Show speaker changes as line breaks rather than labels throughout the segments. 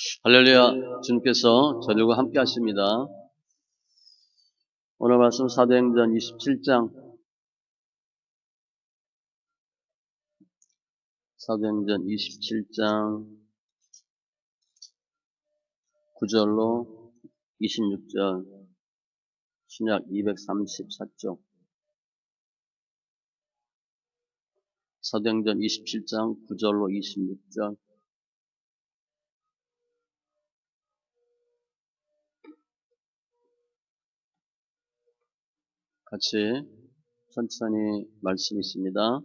할렐루야. 주님께서 저들과 함께 하십니다. 오늘 말씀 사도행전 27장, 사도행전 27장 9절로 26절, 신약 234쪽. 사도행전 27장 9절로 26절. 같이 천천히 말씀 있습니다.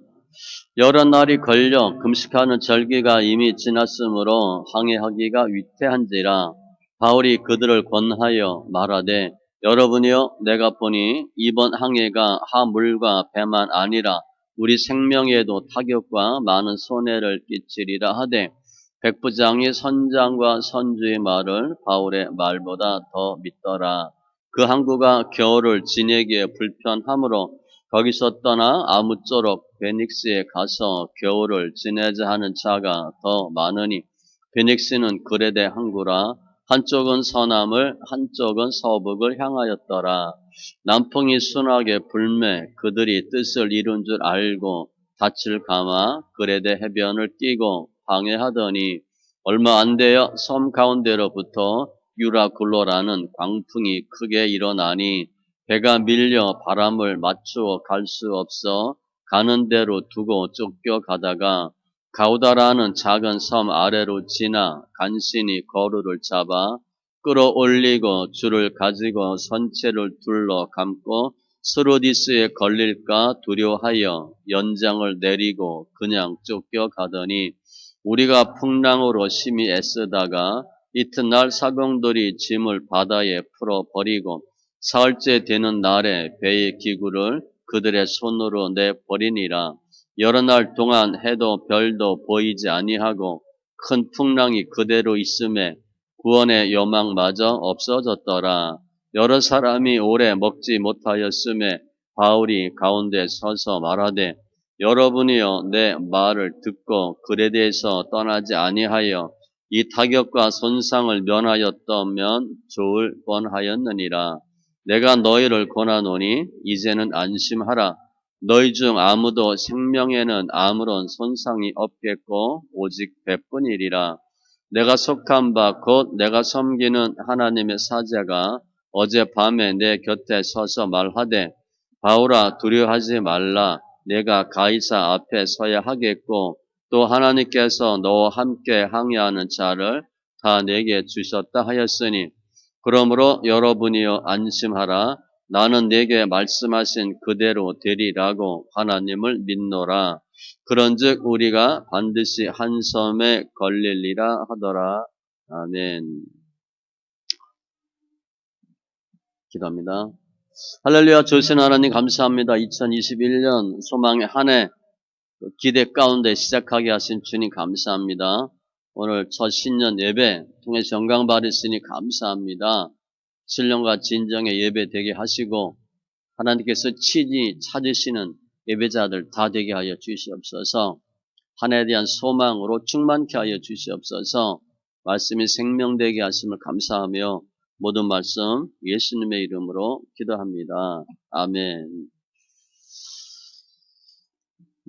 여러 날이 걸려 금식하는 절기가 이미 지났으므로 항해하기가 위태한지라 바울이 그들을 권하여 말하되, 여러분이여, 내가 보니 이번 항해가 하물과 배만 아니라 우리 생명에도 타격과 많은 손해를 끼치리라 하되, 백부장이 선장과 선주의 말을 바울의 말보다 더 믿더라. 그 항구가 겨울을 지내기에 불편하므로 거기서 떠나 아무쪼록 베닉스에 가서 겨울을 지내자 하는 자가 더 많으니, 베닉스는 그레데 항구라. 한쪽은 서남을, 한쪽은 서북을 향하였더라. 남풍이 순하게 불매 그들이 뜻을 이룬 줄 알고 닻을 감아 그레데 해변을 끼고 항해하더니, 얼마 안 되어 섬 가운데로부터 유라굴로라는 광풍이 크게 일어나니 배가 밀려 바람을 맞추어 갈 수 없어 가는 대로 두고 쫓겨가다가 가우다라는 작은 섬 아래로 지나 간신히 거루를 잡아 끌어올리고 줄을 가지고 선체를 둘러 감고 스로디스에 걸릴까 두려워하여 연장을 내리고 그냥 쫓겨가더니, 우리가 풍랑으로 심히 애쓰다가 이튿날 사병들이 짐을 바다에 풀어버리고 사흘째 되는 날에 배의 기구를 그들의 손으로 내버리니라. 여러 날 동안 해도 별도 보이지 아니하고 큰 풍랑이 그대로 있음에 구원의 여망마저 없어졌더라. 여러 사람이 오래 먹지 못하였음에 바울이 가운데 서서 말하되, 여러분이여, 내 말을 듣고 그레데에서 떠나지 아니하여 이 타격과 손상을 면하였다면 좋을 뻔하였느니라. 내가 너희를 권하노니 이제는 안심하라. 너희 중 아무도 생명에는 아무런 손상이 없겠고 오직 배뿐이리라. 내가 속한 바 곧 내가 섬기는 하나님의 사자가 어젯밤에 내 곁에 서서 말하되, 바울아, 두려워하지 말라. 내가 가이사 앞에 서야 하겠고 또 하나님께서 너와 함께 항해하는 자를 다 내게 주셨다 하였으니, 그러므로 여러분이여 안심하라. 나는 내게 말씀하신 그대로 되리라고 하나님을 믿노라. 그런즉 우리가 반드시 한 섬에 걸릴리라 하더라. 아멘. 기도합니다. 할렐루야. 조신 하나님 감사합니다. 2021년 소망의 한 해 기대 가운데 시작하게 하신 주님 감사합니다. 오늘 첫 신년 예배 통해서 영광 받으시니 감사합니다. 신령과 진정의 예배 되게 하시고 하나님께서 친히 찾으시는 예배자들 다 되게 하여 주시옵소서. 한 해에 대한 소망으로 충만케 하여 주시옵소서. 말씀이 생명되게 하심을 감사하며 모든 말씀 예수님의 이름으로 기도합니다. 아멘.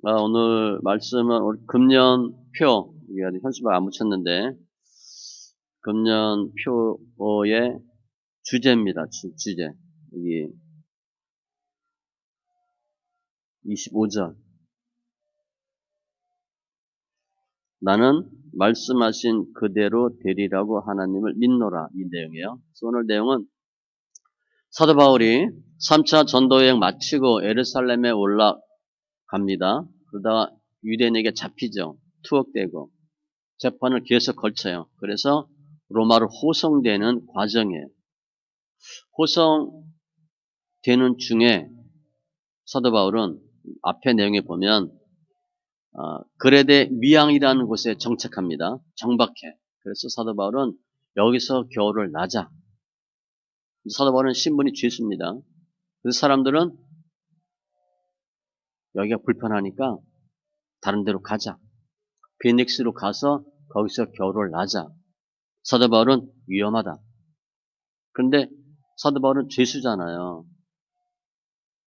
오늘 말씀은 금년표, 이게 현수막 안 붙였는데, 금년표의 주제입니다. 주제. 여기 25절. 나는 말씀하신 그대로 되리라고 하나님을 믿노라. 이 내용이에요. 그래서 오늘 내용은 사도 바울이 3차 전도여행 마치고 예루살렘에 올라갑니다. 그러다가 유대인에게 잡히죠. 투옥되고 재판을 계속 걸쳐요. 그래서 로마로 호송되는 과정이에요. 호송되는 중에 사도 바울은 앞에 내용에 보면 그레데 미양이라는 곳에 정착합니다. 정박해. 그래서 사도 바울은 여기서 겨울을 나자. 사도 바울은 신분이 죄수입니다. 그래서 사람들은 여기가 불편하니까 다른 데로 가자. 비닉스로 가서 거기서 겨울을 나자. 사도 바울은 위험하다. 그런데 사도 바울은 죄수잖아요.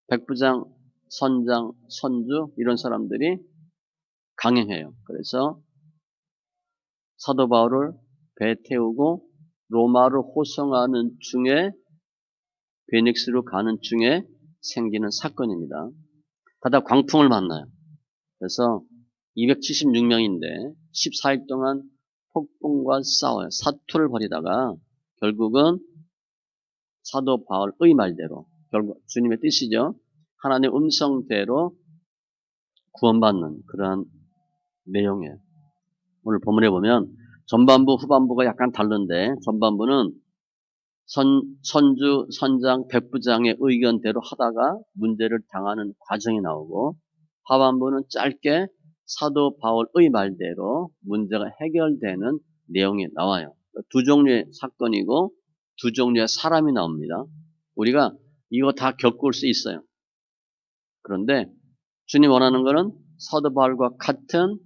백부장, 선장, 선주 이런 사람들이 강행해요. 그래서 사도 바울을 배 태우고 로마로 호송하는 중에 베닉스로 가는 중에 생기는 사건입니다. 가다 광풍을 만나요. 그래서 276명인데 14일 동안 폭풍과 싸워요. 사투를 벌이다가 결국은 사도 바울의 말대로 결국 주님의 뜻이죠. 하나님의 음성대로 구원받는 그러한 내용이에요. 오늘 본문에 보면 전반부 후반부가 약간 다른데 전반부는 선주, 선장, 백부장의 의견대로 하다가 문제를 당하는 과정이 나오고 하반부는 짧게 사도 바울의 말대로 문제가 해결되는 내용이 나와요. 두 종류의 사건이고 두 종류의 사람이 나옵니다. 우리가 이거 다 겪을 수 있어요. 그런데 주님 원하는 것은 사도 바울과 같은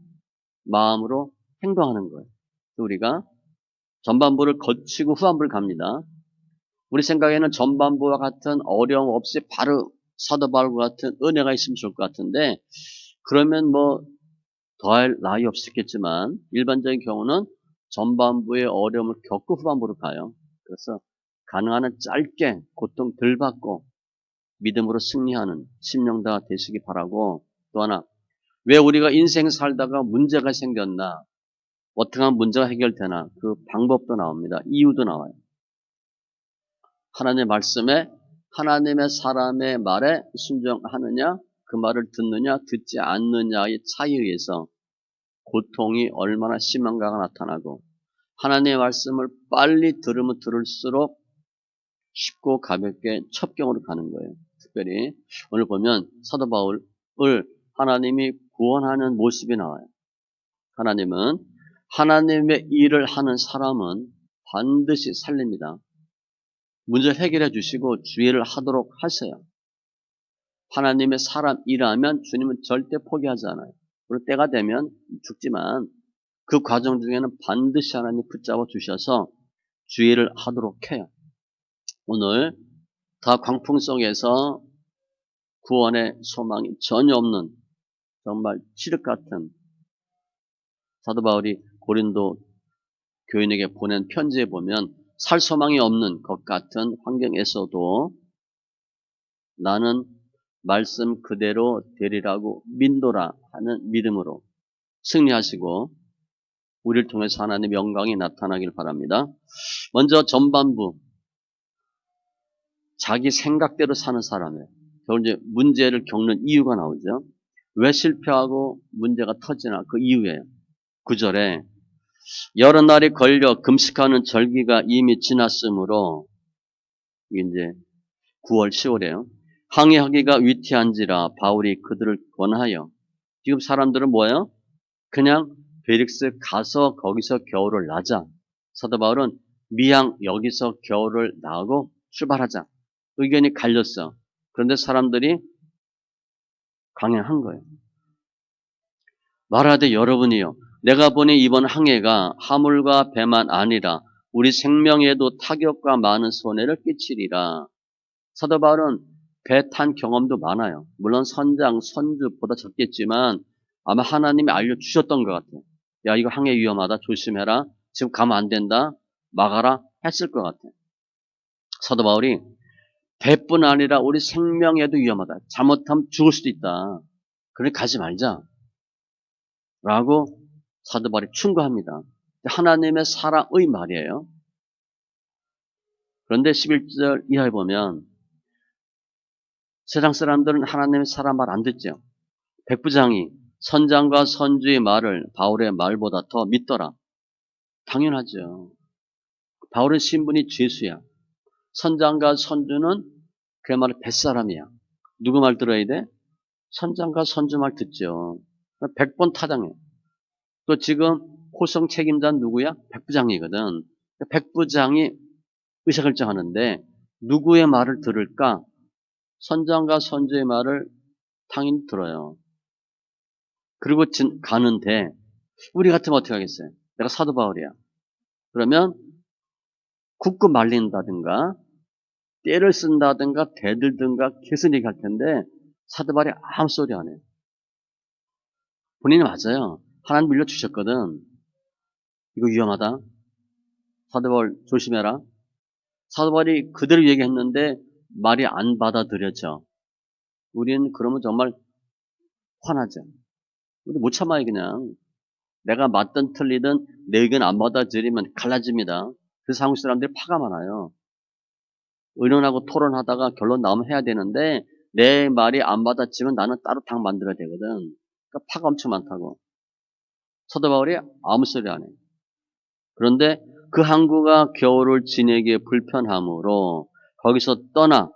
마음으로 행동하는 거예요. 우리가 전반부를 거치고 후반부를 갑니다. 우리 생각에는 전반부와 같은 어려움 없이 바로 사도 바울과 같은 은혜가 있으면 좋을 것 같은데 그러면 뭐 더할 나위 없었겠지만 일반적인 경우는 전반부의 어려움을 겪고 후반부로 가요. 그래서 가능한 한 짧게 고통 덜 받고 믿음으로 승리하는 심령다가 되시기 바라고 또 하나 왜 우리가 인생 살다가 문제가 생겼나 어떻게 하면 문제가 해결되나 그 방법도 나옵니다. 이유도 나와요. 하나님의 말씀에 하나님의 사람의 말에 순종하느냐 그 말을 듣느냐 듣지 않느냐의 차이에 의해서 고통이 얼마나 심한가가 나타나고 하나님의 말씀을 빨리 들으면 들을수록 쉽고 가볍게 첩경으로 가는 거예요. 특별히 오늘 보면 사도 바울을 하나님이 구원하는 모습이 나와요. 하나님은 하나님의 일을 하는 사람은 반드시 살립니다. 문제를 해결해 주시고 주의를 하도록 하세요. 하나님의 사람 일하면 주님은 절대 포기하지 않아요. 그리고 때가 되면 죽지만 그 과정 중에는 반드시 하나님 붙잡아 주셔서 주의를 하도록 해요. 오늘 다 광풍 속에서 구원의 소망이 전혀 없는 정말 칠흑 같은 사도 바울이 고린도 교인에게 보낸 편지에 보면 살 소망이 없는 것 같은 환경에서도 나는 말씀 그대로 되리라고 믿노라 하는 믿음으로 승리하시고 우리를 통해서 하나님의 영광이 나타나길 바랍니다. 먼저 전반부 자기 생각대로 사는 사람이에요. 결국 이제 문제를 겪는 이유가 나오죠. 왜 실패하고 문제가 터지나 그 이유예요. 9절에 여러 날이 걸려 금식하는 절기가 이미 지났으므로 이게 이제 9월 10월에요. 항해하기가 위태한지라 바울이 그들을 권하여 지금 사람들은 뭐예요? 그냥 베릭스 가서 거기서 겨울을 나자. 사도 바울은 미양 여기서 겨울을 나고 출발하자. 의견이 갈렸어. 그런데 사람들이 강행한 거예요. 말하되 여러분이요. 내가 보니 이번 항해가 화물과 배만 아니라 우리 생명에도 타격과 많은 손해를 끼치리라. 사도 바울은 배 탄 경험도 많아요. 물론 선장, 선주보다 적겠지만 아마 하나님이 알려주셨던 것 같아요. 야, 이거 항해 위험하다. 조심해라. 지금 가면 안 된다. 막아라. 했을 것 같아요. 사도 바울이 배뿐 아니라 우리 생명에도 위험하다. 잘못하면 죽을 수도 있다. 그러니 가지 말자. 라고 사도 바울이 충고합니다. 하나님의 사랑의 말이에요. 그런데 11절 이하에 보면 세상 사람들은 하나님의 사랑 말 안 듣죠. 백부장이 선장과 선주의 말을 바울의 말보다 더 믿더라. 당연하죠. 바울의 신분이 죄수야. 선장과 선주는 그의 말을 뱃사람이야. 누구 말 들어야 돼? 선장과 선주 말 듣죠. 100번 타당해. 또 지금 호성 책임자는 누구야? 백부장이거든. 백부장이 의사결정하는데 누구의 말을 들을까? 선장과 선주의 말을 당연히 들어요. 그리고 가는데 우리 같으면 어떻게 하겠어요? 내가 사도 바울이야. 그러면 굳고 말린다든가 떼를 쓴다든가 대들든가 계속 얘기할 텐데 사도 바울이 아무 소리 안 해요. 본인이 맞아요. 하나님 물려주셨거든. 이거 위험하다. 사도 바울 조심해라. 사도 바울이 그대로 얘기했는데 말이 안 받아들여져. 우리는 그러면 정말 화나죠. 우리 못 참아요 그냥. 내가 맞든 틀리든 내 의견 안 받아들이면 갈라집니다. 그래서 한국 사람들이 화가 많아요. 의논하고 토론하다가 결론 나오면 해야 되는데 내 말이 안 받아치면 나는 따로 당 만들어야 되거든. 그러니까 파가 엄청 많다고. 사도 바울이 아무 소리 안 해. 그런데 그 항구가 겨울을 지내기에 불편하므로 거기서 떠나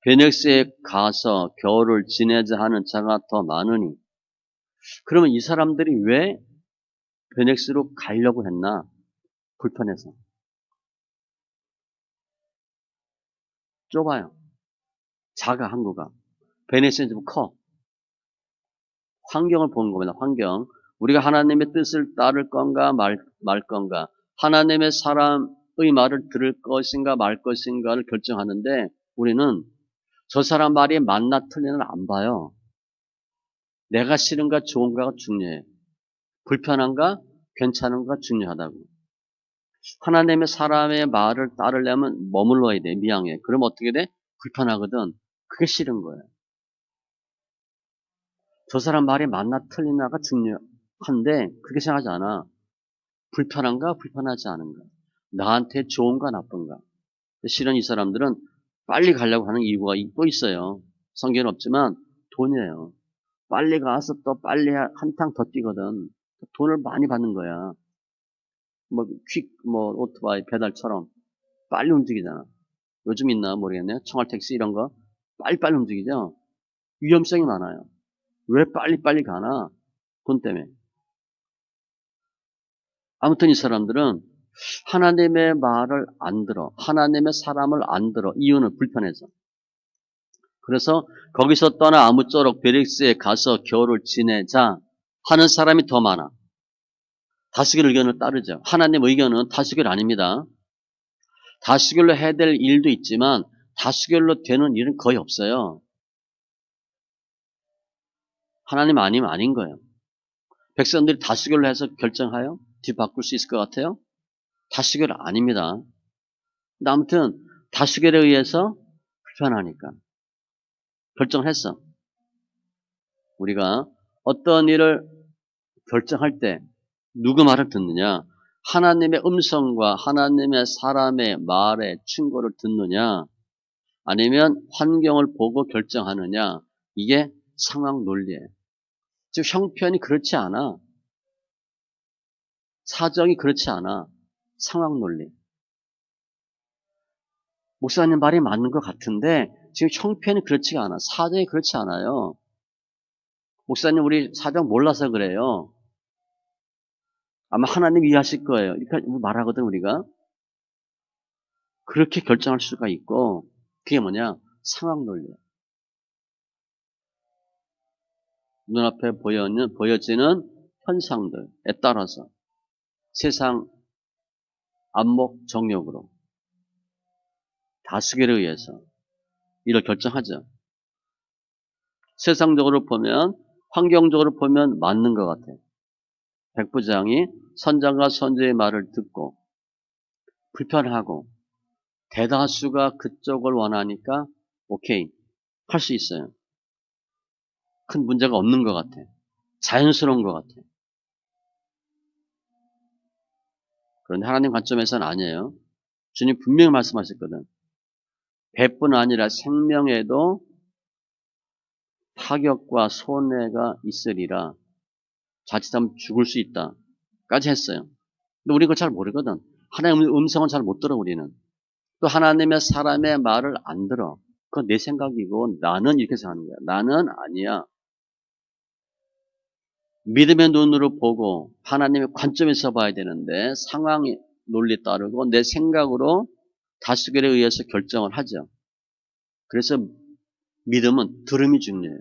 베넥스에 가서 겨울을 지내자 하는 자가 더 많으니 그러면 이 사람들이 왜 베넥스로 가려고 했나? 불편해서. 좁아요. 작아 항구가. 베넥스는 좀 커. 환경을 보는 겁니다. 환경. 우리가 하나님의 뜻을 따를 건가 말 건가. 하나님의 사람의 말을 들을 것인가 말 것인가를 결정하는데 우리는 저 사람 말이 맞나 틀리나 안 봐요. 내가 싫은가 좋은가가 중요해. 불편한가 괜찮은가 중요하다고. 하나님의 사람의 말을 따르려면 머물러야 돼. 미양해. 그럼 어떻게 돼? 불편하거든. 그게 싫은 거예요. 저 사람 말이 맞나 틀리나가 중요한데 그렇게 생각하지 않아. 불편한가 불편하지 않은가. 나한테 좋은가 나쁜가. 실은 이 사람들은 빨리 가려고 하는 이유가 또 있어요. 성경은 없지만 돈이에요. 빨리 가서 또 빨리 한탕 더 뛰거든. 돈을 많이 받는 거야. 오토바이 배달처럼 빨리 움직이잖아. 요즘 있나 모르겠네요. 청알택시 이런 거 빨리빨리 움직이죠. 위험성이 많아요. 왜 빨리빨리 가나? 돈 때문에. 아무튼 이 사람들은 하나님의 말을 안 들어. 하나님의 사람을 안 들어. 이유는 불편해서. 그래서 거기서 떠나 아무쪼록 베릭스에 가서 겨울을 지내자 하는 사람이 더 많아. 다수결 의견을 따르죠. 하나님 의견은 다수결 아닙니다. 다수결로 해야 될 일도 있지만 다수결로 되는 일은 거의 없어요. 하나님 아니면 아닌 거예요. 백성들이 다수결로 해서 결정하여 뒤바꿀 수 있을 것 같아요? 다수결 아닙니다. 근데 아무튼 다수결에 의해서 불편하니까 결정을 했어. 우리가 어떤 일을 결정할 때 누구 말을 듣느냐? 하나님의 음성과 하나님의 사람의 말의 충고를 듣느냐? 아니면 환경을 보고 결정하느냐? 이게 상황 논리예요. 즉 형편이 그렇지 않아. 사정이 그렇지 않아. 상황 논리. 목사님 말이 맞는 것 같은데 지금 형편이 그렇지가 않아. 사정이 그렇지 않아요. 목사님 우리 사정 몰라서 그래요. 아마 하나님 이해하실 거예요. 이렇게 말하거든 우리가. 그렇게 결정할 수가 있고 그게 뭐냐? 상황 논리야. 눈앞에 보여지는 현상들에 따라서 세상 안목 정욕으로 다수결에 의해서 이를 결정하죠. 세상적으로 보면 환경적으로 보면 맞는 것 같아요. 백부장이 선장과 선조의 말을 듣고 불편하고 대다수가 그쪽을 원하니까 오케이 할 수 있어요. 큰 문제가 없는 것 같아요. 자연스러운 것 같아요. 그런데 하나님 관점에서는 아니에요. 주님 분명히 말씀하셨거든. 배뿐 아니라 생명에도 타격과 손해가 있으리라. 자칫하면 죽을 수 있다. 까지 했어요. 근데 우리는 그걸 잘 모르거든. 하나님의 음성은 잘 못 들어 우리는. 또 하나님의 사람의 말을 안 들어. 그건 내 생각이고 나는 이렇게 생각하는 거야. 나는 아니야. 믿음의 눈으로 보고 하나님의 관점에서 봐야 되는데 상황의 논리 따르고 내 생각으로 다수결에 의해서 결정을 하죠. 그래서 믿음은 들음이 중요해요.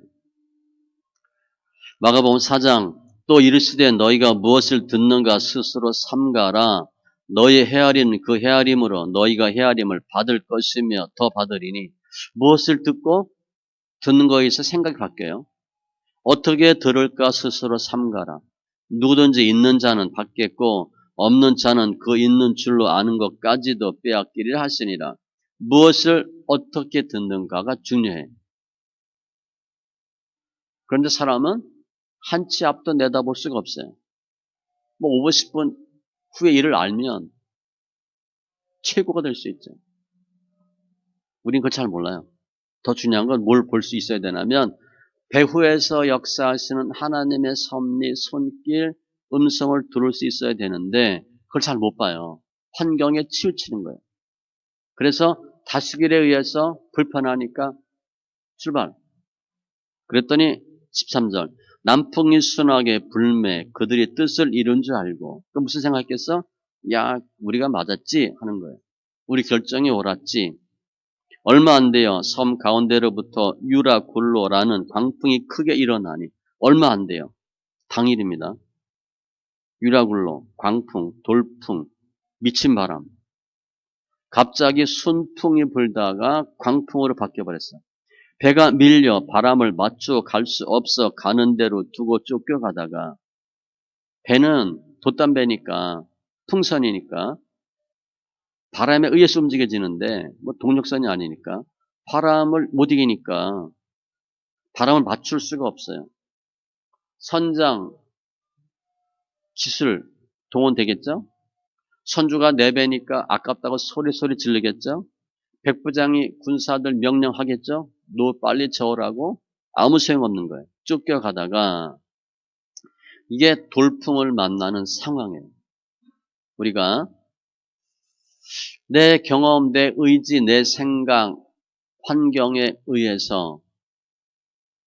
마가복음 4장 또 이르시되 너희가 무엇을 듣는가 스스로 삼가라. 너희 헤아리는 그 헤아림으로 너희가 헤아림을 받을 것이며 더 받으리니 무엇을 듣고 듣는 거에 있어 생각이 바뀌어요. 어떻게 들을까 스스로 삼가라. 누구든지 있는 자는 받겠고 없는 자는 그 있는 줄로 아는 것까지도 빼앗기리라 하시니라. 무엇을 어떻게 듣는가가 중요해. 그런데 사람은 한 치 앞도 내다볼 수가 없어요. 뭐 5분, 10분 후에 일을 알면 최고가 될 수 있죠. 우린 그걸 잘 몰라요. 더 중요한 건 뭘 볼 수 있어야 되냐면 배후에서 역사하시는 하나님의 섭리, 손길, 음성을 들을 수 있어야 되는데 그걸 잘 못 봐요. 환경에 치우치는 거예요. 그래서 다스길에 의해서 불편하니까 출발. 그랬더니 13절 남풍이 순하게 불매 그들이 뜻을 이룬 줄 알고 그 무슨 생각했겠어? 야 우리가 맞았지 하는 거예요. 우리 결정이 옳았지. 얼마 안 돼요. 섬 가운데로부터 유라굴로라는 광풍이 크게 일어나니 얼마 안 돼요. 당일입니다. 유라굴로, 광풍, 돌풍, 미친 바람. 갑자기 순풍이 불다가 광풍으로 바뀌어버렸어요. 배가 밀려 바람을 맞추어 갈 수 없어 가는 대로 두고 쫓겨가다가 배는 돛담배니까 풍선이니까 바람에 의해서 움직여지는데 뭐 동력선이 아니니까 바람을 못 이기니까 바람을 맞출 수가 없어요. 선장, 기술 동원되겠죠? 선주가 4배니까 아깝다고 소리 지르겠죠? 백부장이 군사들 명령하겠죠? 너 빨리 저으라고? 아무 소용없는 거예요. 쫓겨가다가 이게 돌풍을 만나는 상황이에요. 우리가 내 경험, 내 의지, 내 생각, 환경에 의해서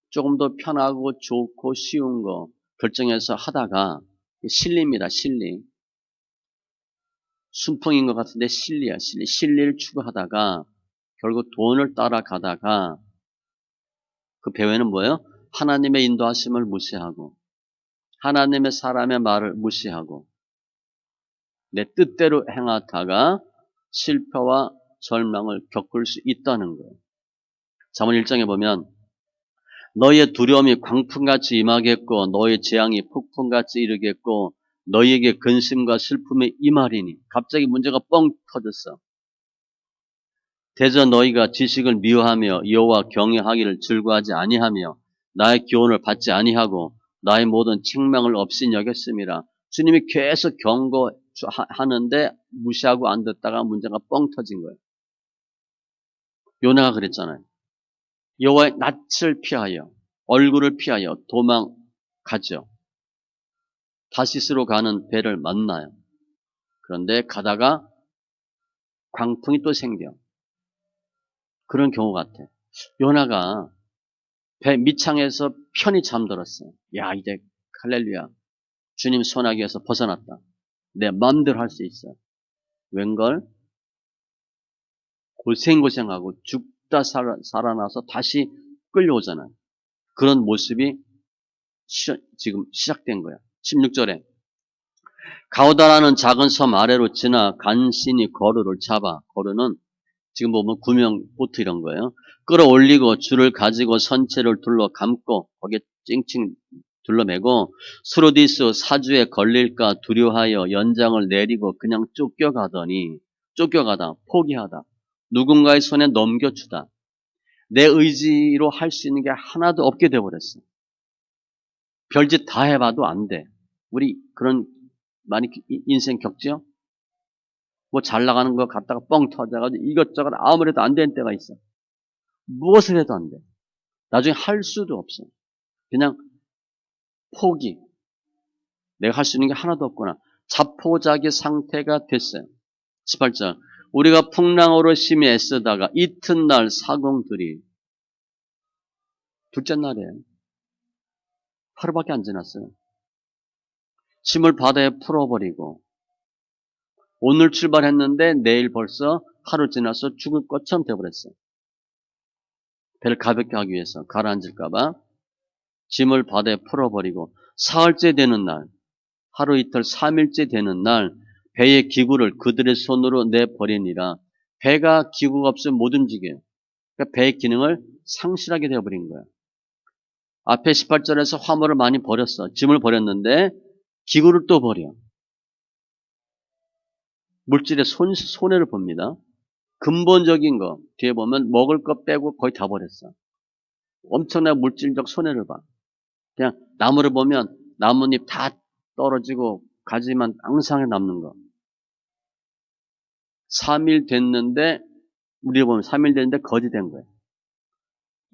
조금 더 편하고 좋고 쉬운 거 결정해서 하다가 실리입니다. 실리. 순풍인 것 같은데 실리야. 실리. 실리를 추구하다가 결국 돈을 따라가다가 그 배후에는 뭐예요? 하나님의 인도하심을 무시하고 하나님의 사람의 말을 무시하고 내 뜻대로 행하다가 실패와 절망을 겪을 수 있다는 거예요. 잠언 1장에 보면 너희의 두려움이 광풍같이 임하겠고 너희의 재앙이 폭풍같이 이르겠고 너희에게 근심과 슬픔이 임하리니 갑자기 문제가 뻥 터졌어. 대저 너희가 지식을 미워하며 여호와 경외하기를 즐거워하지 아니하며 나의 교훈을 받지 아니하고 나의 모든 책망을 없이 여겼음이라. 주님이 계속 경고하는데 무시하고 안 듣다가 문제가 뻥 터진 거예요. 요나가 그랬잖아요. 여호와의 낯을 피하여 얼굴을 피하여 도망가죠. 다시스로 가는 배를 만나요. 그런데 가다가 광풍이 또 생겨. 그런 경우 같아. 요나가 배 밑창에서 편히 잠들었어요. 야 이제 할렐루야. 주님 손아귀에서 벗어났다. 내 마음대로 할 수 있어. 웬걸 고생하고 죽다 살아나서 다시 끌려오잖아. 그런 모습이 지금 시작된 거야. 16절에 가오다라는 작은 섬 아래로 지나 간신히 거루를 잡아. 거루는 지금 보면 구명 보트 이런 거예요. 끌어올리고 줄을 가지고 선체를 둘러 감고 거기에 찡찡 둘러매고 스로디스 사주에 걸릴까 두려워하여 연장을 내리고 그냥 쫓겨가다 포기하다 누군가의 손에 넘겨주다 내 의지로 할 수 있는 게 하나도 없게 돼버렸어. 별짓 다 해봐도 안 돼. 우리 그런 많이 인생 겪지요? 뭐 잘 나가는 거 갖다가 뻥 터져가지고 이것저것 아무래도 안 되는 때가 있어. 무엇을 해도 안 돼. 나중에 할 수도 없어. 그냥 포기. 내가 할 수 있는 게 하나도 없구나. 자포자기 상태가 됐어요. 18절. 우리가 풍랑으로 심히 애쓰다가 이튿날 사공들이 둘째 날에 하루밖에 안 지났어요. 짐을 바다에 풀어버리고 오늘 출발했는데 내일 벌써 하루 지나서 죽을 것처럼 돼버렸어요. 배를 가볍게 하기 위해서 가라앉을까봐 짐을 바다에 풀어버리고 사흘째 되는 날, 하루 이틀 3일째 되는 날 배의 기구를 그들의 손으로 내버리니라. 배가 기구가 없으면 못 움직여요. 그러니까 배의 기능을 상실하게 되어버린 거예요. 앞에 18절에서 화물을 많이 버렸어. 짐을 버렸는데 기구를 또 버려. 물질의 손해를 봅니다. 근본적인 거 뒤에 보면 먹을 것 빼고 거의 다 버렸어. 엄청난 물질적 손해를 봐. 그냥 나무를 보면 나뭇잎 다 떨어지고 가지만 앙상하게 남는 거. 3일 됐는데 우리가 보면 3일 됐는데 거지 된 거예요.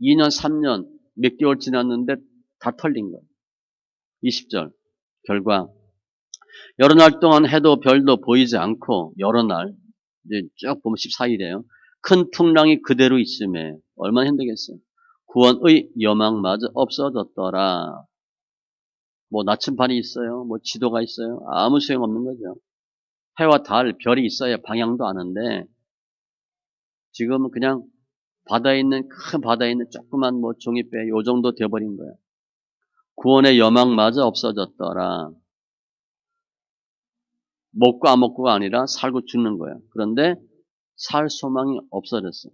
2년, 3년, 몇 개월 지났는데 다 털린 거예요. 20절 결과 여러 날 동안 해도 별도 보이지 않고 여러 날 이제 쭉 보면 14일이에요. 큰 풍랑이 그대로 있음에 얼마나 힘들겠어요. 구원의 여망마저 없어졌더라. 뭐 나침반이 있어요. 뭐 지도가 있어요. 아무 소용없는 거죠. 해와 달, 별이 있어야 방향도 아는데 지금은 그냥 큰 바다에 있는 조그만 뭐 종이배 요 정도 돼버린 거예요. 구원의 여망마저 없어졌더라. 먹고 안 먹고가 아니라 살고 죽는 거예요. 그런데 살 소망이 없어졌어요.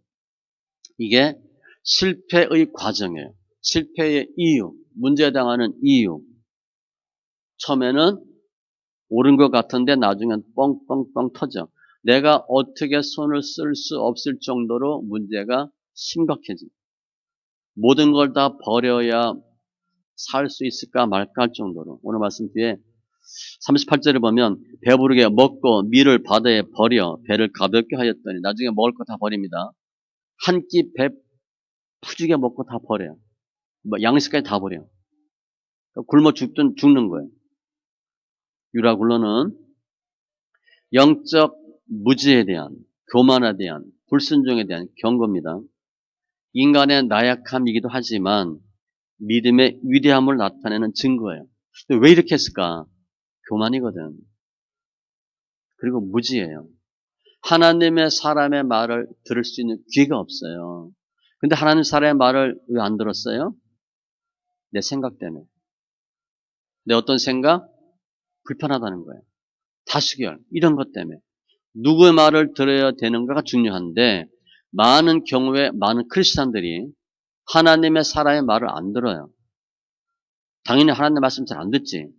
이게 실패의 과정이에요. 실패의 이유, 문제 당하는 이유. 처음에는 옳은 것 같은데 나중엔 뻥뻥뻥 터져. 내가 어떻게 손을 쓸 수 없을 정도로 문제가 심각해져. 모든 걸 다 버려야 살 수 있을까 말까 할 정도로. 오늘 말씀 뒤에 38절에 보면 배부르게 먹고 밀을 바다에 버려 배를 가볍게 하였더니 나중에 먹을 거 다 버립니다. 한 끼 배 푸지게 먹고 다 버려요. 뭐 양식까지 다 버려요. 굶어 죽든 죽는 거예요. 유라굴로는 영적 무지에 대한, 교만에 대한, 불순종에 대한 경고입니다. 인간의 나약함이기도 하지만 믿음의 위대함을 나타내는 증거예요. 왜 이렇게 했을까? 교만이거든. 그리고 무지예요. 하나님의 사람의 말을 들을 수 있는 귀가 없어요. 근데 하나님 사람의 말을 왜 안 들었어요? 내 생각 때문에. 내 어떤 생각? 불편하다는 거예요. 다수결 이런 것 때문에. 누구의 말을 들어야 되는가가 중요한데 많은 경우에 많은 크리스찬들이 하나님의 사람의 말을 안 들어요. 당연히 하나님의 말씀 잘 안 듣지.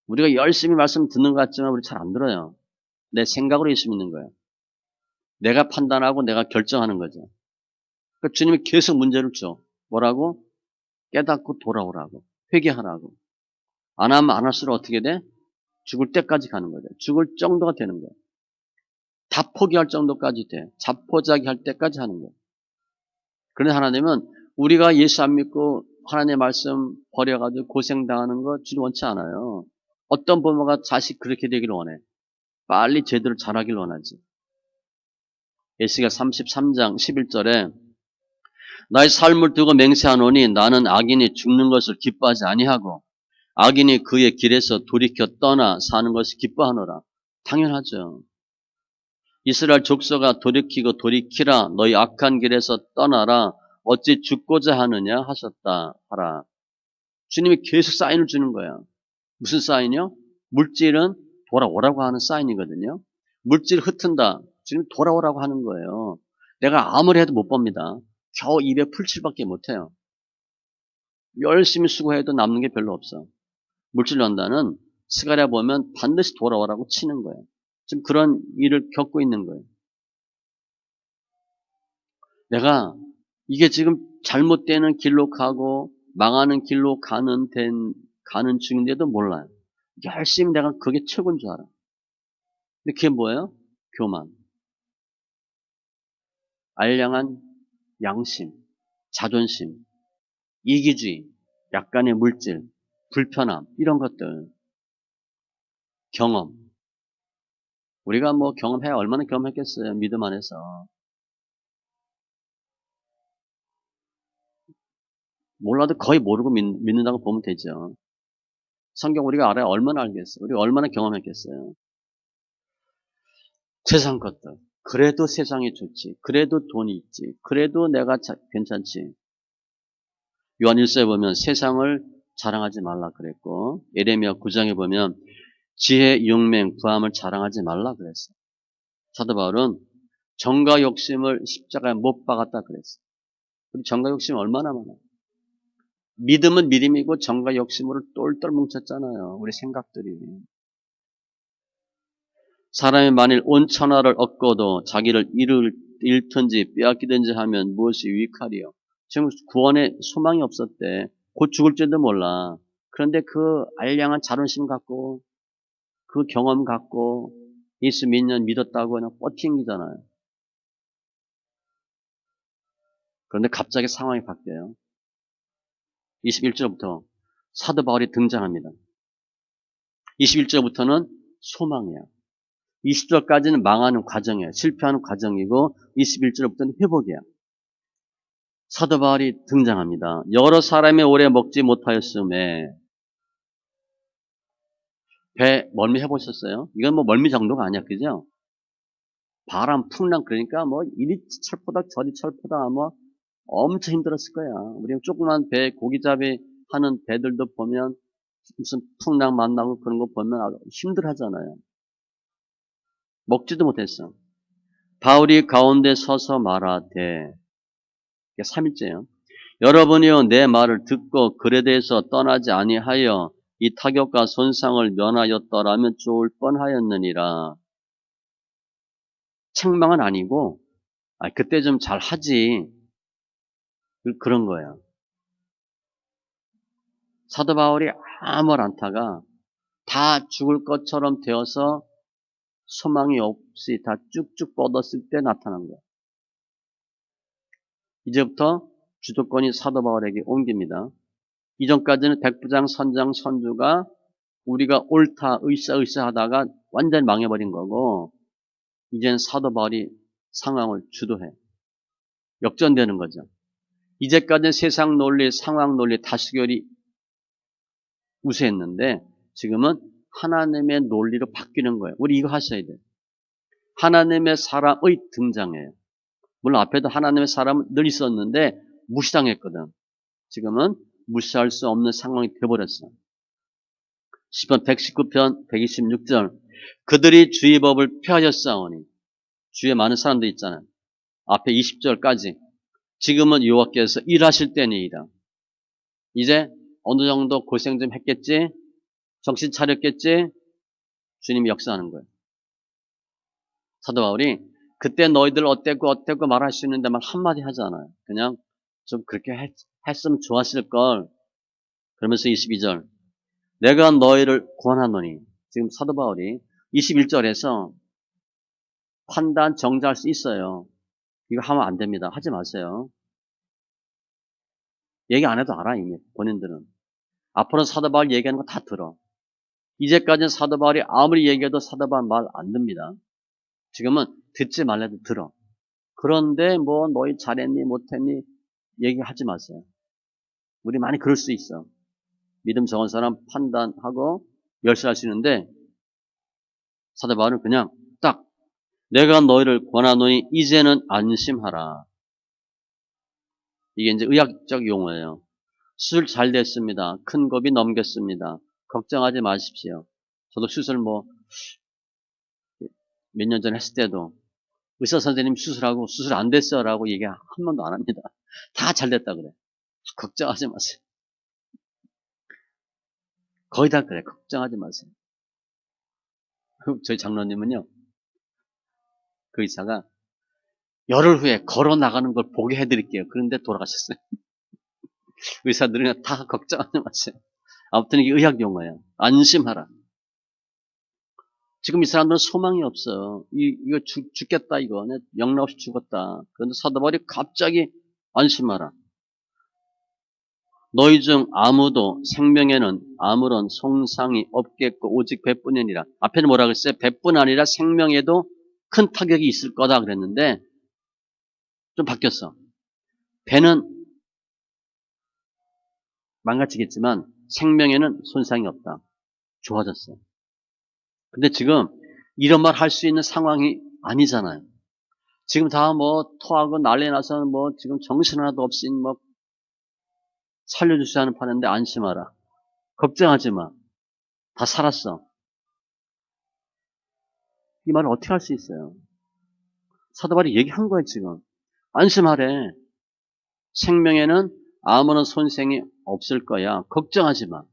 우리가 열심히 말씀 듣는 것 같지만 우리 잘 안 들어요. 내 생각으로 예수 믿는 거예요. 내가 판단하고 내가 결정하는 거죠. 그러니까 주님이 계속 문제를 줘. 뭐라고? 깨닫고 돌아오라고. 회개하라고. 안 하면 안 할수록 어떻게 돼? 죽을 때까지 가는 거죠. 죽을 정도가 되는 거예요. 다 포기할 정도까지 돼. 자포자기 할 때까지 하는 거예요. 그런데 하나님은 우리가 예수 안 믿고 하나님의 말씀 버려가지고 고생당하는 거 주님 원치 않아요. 어떤 부모가 자식 그렇게 되기를 원해. 빨리 제대로 자라길 원하지. 에스겔 33장 11절에 나의 삶을 두고 맹세하노니 나는 악인이 죽는 것을 기뻐하지 아니하고 악인이 그의 길에서 돌이켜 떠나 사는 것을 기뻐하노라. 당연하죠. 이스라엘 족속아 돌이키고 돌이키라 너희 악한 길에서 떠나라 어찌 죽고자 하느냐 하셨다 하라. 주님이 계속 사인을 주는 거야. 무슨 사인이요? 물질은 돌아오라고 하는 사인이거든요. 물질 흩은다. 주님 돌아오라고 하는 거예요. 내가 아무리 해도 못 봅니다. 겨우 287밖에 못해요. 열심히 수고해도 남는 게 별로 없어. 물질 연단은 스가랴 보면 반드시 돌아오라고 치는 거예요. 지금 그런 일을 겪고 있는 거예요. 내가 이게 지금 잘못되는 길로 가고 망하는 길로 가는 중인데도 몰라요. 열심히 내가 그게 최고인 줄 알아. 근데 그게 뭐예요? 교만. 알량한 양심, 자존심, 이기주의, 약간의 물질, 불편함 이런 것들. 경험. 우리가 뭐 경험해야 얼마나 경험했겠어요. 믿음 안에서. 몰라도 거의 모르고 믿는다고 보면 되죠. 성경 우리가 알아야 얼마나 알겠어요. 우리가 얼마나 경험했겠어요. 세상 것들. 그래도 세상이 좋지. 그래도 돈이 있지. 그래도 내가 괜찮지. 요한 1서에 보면 세상을 자랑하지 말라 그랬고 예레미야 9장에 보면 지혜, 용맹, 부함을 자랑하지 말라 그랬어. 사도 바울은 정과 욕심을 십자가에 못 박았다 그랬어. 우리 정과 욕심 얼마나 많아. 믿음은 믿음이고 정과 욕심으로 똘똘 뭉쳤잖아요. 우리 생각들이. 사람이 만일 온 천하를 얻고도 자기를 잃든지 빼앗기든지 하면 무엇이 유익하리요. 지금 구원에 소망이 없었대. 곧 죽을지도 몰라. 그런데 그 알량한 자존심 갖고 그 경험 갖고 예수 몇 년 믿었다고 그냥 버팅기잖아요. 그런데 갑자기 상황이 바뀌어요. 21절부터 사도 바울이 등장합니다. 21절부터는 소망이야. 20절까지는 망하는 과정이에요. 실패하는 과정이고 21절부터는 회복이야. 사도 바울이 등장합니다. 여러 사람이 오래 먹지 못하였음에 배 멀미 해보셨어요? 이건 뭐 멀미 정도가 아니야, 그죠? 바람, 풍랑 그러니까 뭐 이리 철포덕 저리 철포덕 뭐 엄청 힘들었을 거야. 우리 조그만 배 고기잡이 하는 배들도 보면 무슨 풍랑 만나고 그런 거 보면 아주 힘들하잖아요. 먹지도 못했어. 바울이 가운데 서서 말하되 3일째요. 여러분이요 내 말을 듣고 글에 대해서 떠나지 아니하여 이 타격과 손상을 면하였더라면 좋을 뻔하였느니라. 책망은 아니고 그때 좀 잘하지 그런 거예요. 사도 바울이 아무 안타가 다 죽을 것처럼 되어서 소망이 없이 다 쭉쭉 뻗었을 때 나타난 거예요. 이제부터 주도권이 사도 바울에게 옮깁니다. 이전까지는 백부장, 선장, 선주가 우리가 옳다, 으쌰으쌰 하다가 완전히 망해버린 거고 이제는 사도 바울이 상황을 주도해. 역전되는 거죠. 이제까지는 세상 논리, 상황 논리, 다수결이 우세했는데 지금은 하나님의 논리로 바뀌는 거예요. 우리 이거 하셔야 돼요. 하나님의 사람의 등장이에요. 물론 앞에도 하나님의 사람은 늘 있었는데 무시당했거든. 지금은 무시할 수 없는 상황이 되어버렸어. 시편 119편 126절 그들이 주의 법을 폐하였사오니 주위에 많은 사람들 있잖아요. 앞에 20절까지 지금은 여호와께서 일하실 때니이다. 이제 어느 정도 고생 좀 했겠지? 정신 차렸겠지? 주님이 역사하는 거예요. 사도 바울이 그때 너희들 어땠고 말할 수 있는데 말 한마디 하잖아요. 그냥 좀 그렇게 했으면 좋았을 걸. 그러면서 22절 내가 너희를 구원하노니 지금 사도 바울이 21절에서 판단 정죄할 수 있어요. 이거 하면 안 됩니다. 하지 마세요. 얘기 안 해도 알아 이미 본인들은. 앞으로 사도 바울 얘기하는 거 다 들어. 이제까지는 사도 바울이 아무리 얘기해도 사도 바울 말 안 듣니다. 지금은 듣지 말래도 들어. 그런데 뭐 너희 잘했니 못했니 얘기하지 마세요. 우리 많이 그럴 수 있어. 믿음 적은 사람 판단하고 멸시할 수 있는데 사도 바울은 그냥 딱 내가 너희를 권하노니 이제는 안심하라. 이게 이제 의학적 용어예요. 수술 잘 됐습니다. 큰 겁이 넘겼습니다. 걱정하지 마십시오. 저도 수술 뭐 몇 년 전에 했을 때도 의사 선생님 수술하고 수술 안 됐어라고 얘기 한 번도 안 합니다. 다 잘 됐다 그래. 걱정하지 마세요. 거의 다 그래. 걱정하지 마세요. 저희 장로님은요. 그 의사가 열흘 후에 걸어 나가는 걸 보게 해드릴게요. 그런데 돌아가셨어요. 의사들은 다 걱정하지 마세요. 아무튼 이게 의학 용어예요. 안심하라. 지금 이 사람들은 소망이 없어. 이거 죽겠다 이거. 영락 없이 죽었다. 그런데 사도 바울이 갑자기 안심하라. 너희 중 아무도 생명에는 아무런 손상이 없겠고 오직 배뿐이니라. 앞에는 뭐라 그랬어요? 배뿐 아니라 생명에도 큰 타격이 있을 거다 그랬는데 좀 바뀌었어. 배는 망가지겠지만 생명에는 손상이 없다. 좋아졌어요. 근데 지금 이런 말 할 수 있는 상황이 아니잖아요. 지금 다 뭐 토하고 난리 나서 뭐 지금 정신 하나도 없이 뭐 살려주지 않은 판인데 안심하라. 걱정하지 마. 다 살았어. 이 말을 어떻게 할 수 있어요? 사도 바울이 얘기한 거예요, 지금. 안심하래. 생명에는 아무런 손생이 없을 거야. 걱정하지 마.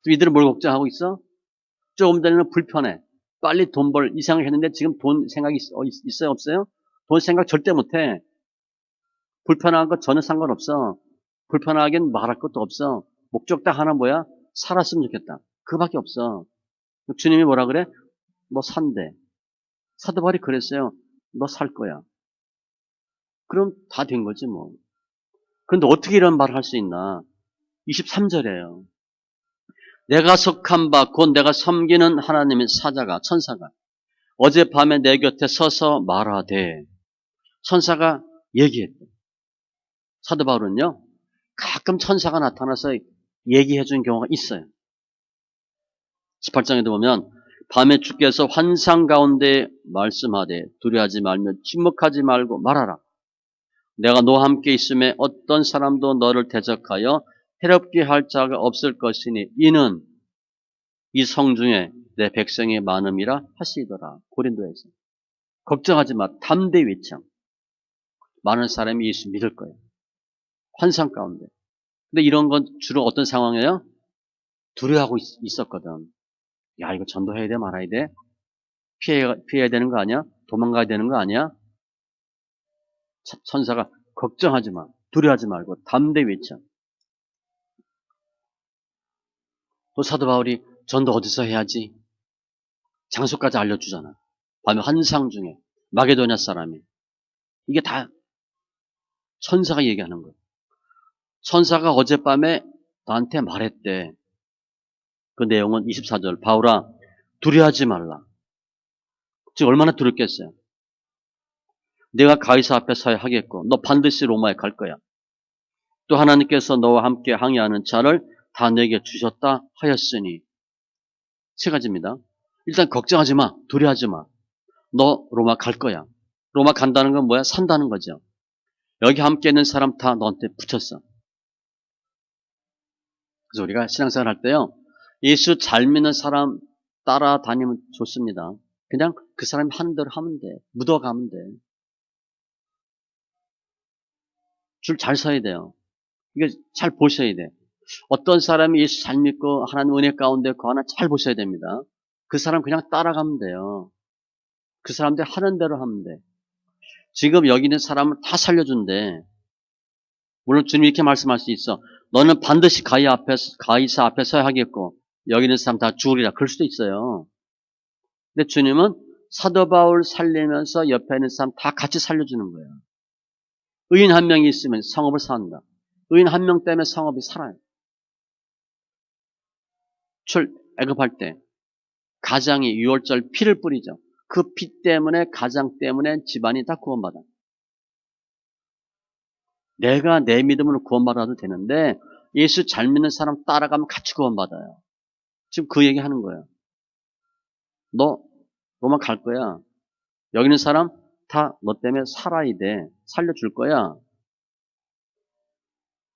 이들은 뭘 걱정하고 있어? 조금 전에는 불편해. 빨리 돈 벌 이 생각을 했는데 지금 돈 생각이 있어요, 없어요? 돈 생각 절대 못해. 불편한 거 전혀 상관없어. 불편하긴 말할 것도 없어. 목적 딱 하나 뭐야? 살았으면 좋겠다. 그밖에 없어. 주님이 뭐라 그래? 너 산대. 사도 바울이 그랬어요. 너 살 거야. 그럼 다 된 거지 뭐. 그런데 어떻게 이런 말을 할 수 있나? 23절이에요. 내가 속한 바 곧 내가 섬기는 하나님의 사자가 천사가 어젯밤에 내 곁에 서서 말하되 천사가 얘기했대. 사도 바울은요. 가끔 천사가 나타나서 얘기해 준 경우가 있어요. 18장에도 보면 밤에 주께서 환상 가운데 말씀하되 두려워하지 말며 침묵하지 말고 말하라. 내가 너와 함께 있음에 어떤 사람도 너를 대적하여 해롭게 할 자가 없을 것이니 이는 이 성중에 내 백성이 많음이라 하시더라. 고린도에서. 걱정하지 마. 담대 외쳐. 많은 사람이 예수 믿을 거예요. 환상 가운데. 근데 이런 건 주로 어떤 상황이에요? 두려워하고 있었거든. 야, 이거 전도해야 돼, 말아야 돼? 피해야 되는 거 아니야? 도망가야 되는 거 아니야? 천사가 걱정하지 마. 두려워하지 말고 담대 외쳐. 또 사도 바울이 전도 어디서 해야지? 장소까지 알려주잖아. 밤에 환상 중에 마게도냐 사람이. 이게 다 천사가 얘기하는 거예요. 천사가 어젯밤에 나한테 말했대. 그 내용은 24절. 바울아, 두려워하지 말라. 지금 얼마나 두렵겠어요. 내가 가이사 앞에 서야 하겠고 너 반드시 로마에 갈 거야. 또 하나님께서 너와 함께 항해하는 자를 다 내게 주셨다 하였으니. 세 가지입니다. 일단 걱정하지 마. 두려워하지 마. 너 로마 갈 거야. 로마 간다는 건 뭐야? 산다는 거죠. 여기 함께 있는 사람 다 너한테 붙였어. 그래서 우리가 신앙생활 할 때요. 예수 잘 믿는 사람 따라다니면 좋습니다. 그냥 그 사람이 하는 대로 하면 돼. 묻어가면 돼. 줄 잘 서야 돼요. 이게 잘 보셔야 돼. 어떤 사람이 예수 잘 믿고 하나님 은혜 가운데 거하나 잘 보셔야 됩니다. 그 사람 그냥 따라가면 돼요. 그 사람들 하는 대로 하면 돼. 지금 여기 있는 사람을 다 살려준대. 물론 주님이 이렇게 말씀할 수 있어. 너는 반드시 가이사 앞에 서야 하겠고 여기 있는 사람 다 죽으리라. 그럴 수도 있어요. 근데 주님은 사도 바울 살리면서 옆에 있는 사람 다 같이 살려주는 거예요. 의인 한 명이 있으면 성읍을 산다. 의인 한 명 때문에 성읍이 살아요. 애굽할 때 가장이 6월절 피를 뿌리죠. 그 피 때문에 가장 때문에 집안이 다 구원받아. 내가 내 믿음으로 구원받아도 되는데 예수 잘 믿는 사람 따라가면 같이 구원받아요. 지금 그 얘기 하는 거예요. 너 로마 갈 거야. 여기 있는 사람 다 너 때문에 살아야 돼. 살려줄 거야.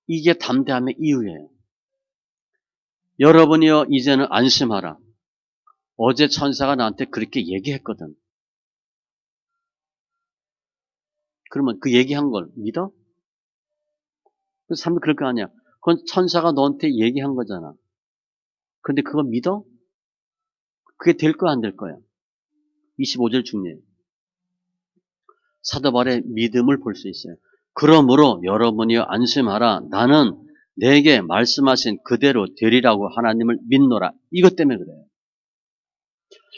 이게 담대함의 이유예요. 여러분이여 이제는 안심하라. 어제 천사가 나한테 그렇게 얘기했거든. 그러면 그 얘기한 걸 믿어? 그래서 사람들 그럴 거 아니야. 그건 천사가 너한테 얘기한 거잖아. 근데 그거 믿어? 그게 될 거야, 안 될 거야? 25절 중에 사도 바울의 믿음을 볼 수 있어요. 그러므로 여러분이여 안심하라. 나는 내게 말씀하신 그대로 되리라고 하나님을 믿노라. 이것 때문에 그래요.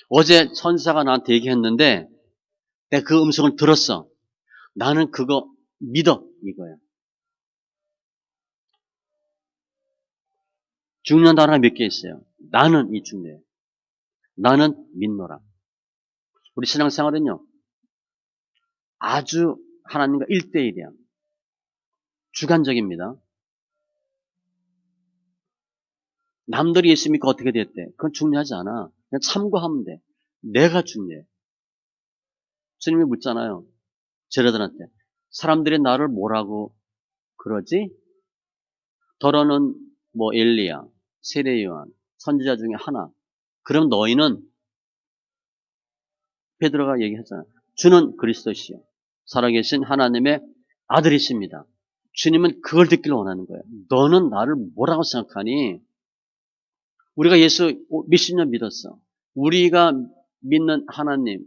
어제 천사가 나한테 얘기했는데 내가 그 음성을 들었어. 나는 그거 믿어. 이거야. 중요한 단어가 몇 개 있어요. 나는 이 중요해요. 나는 믿노라. 우리 신앙생활은요. 아주 하나님과 1대1이야. 주관적입니다. 남들이 예수 믿고 어떻게 됐대? 그건 중요하지 않아. 그냥 참고하면 돼. 내가 중요해. 주님이 묻잖아요. 제자들한테. 사람들이 나를 뭐라고 그러지? 더러는 뭐 엘리야, 세례 요한, 선지자 중에 하나. 그럼 너희는 베드로가 얘기했잖아요. 주는 그리스도시요 살아계신 하나님의 아들이십니다. 주님은 그걸 듣기를 원하는 거예요. 너는 나를 뭐라고 생각하니? 우리가 예수 몇십 년 믿었어. 우리가 믿는 하나님,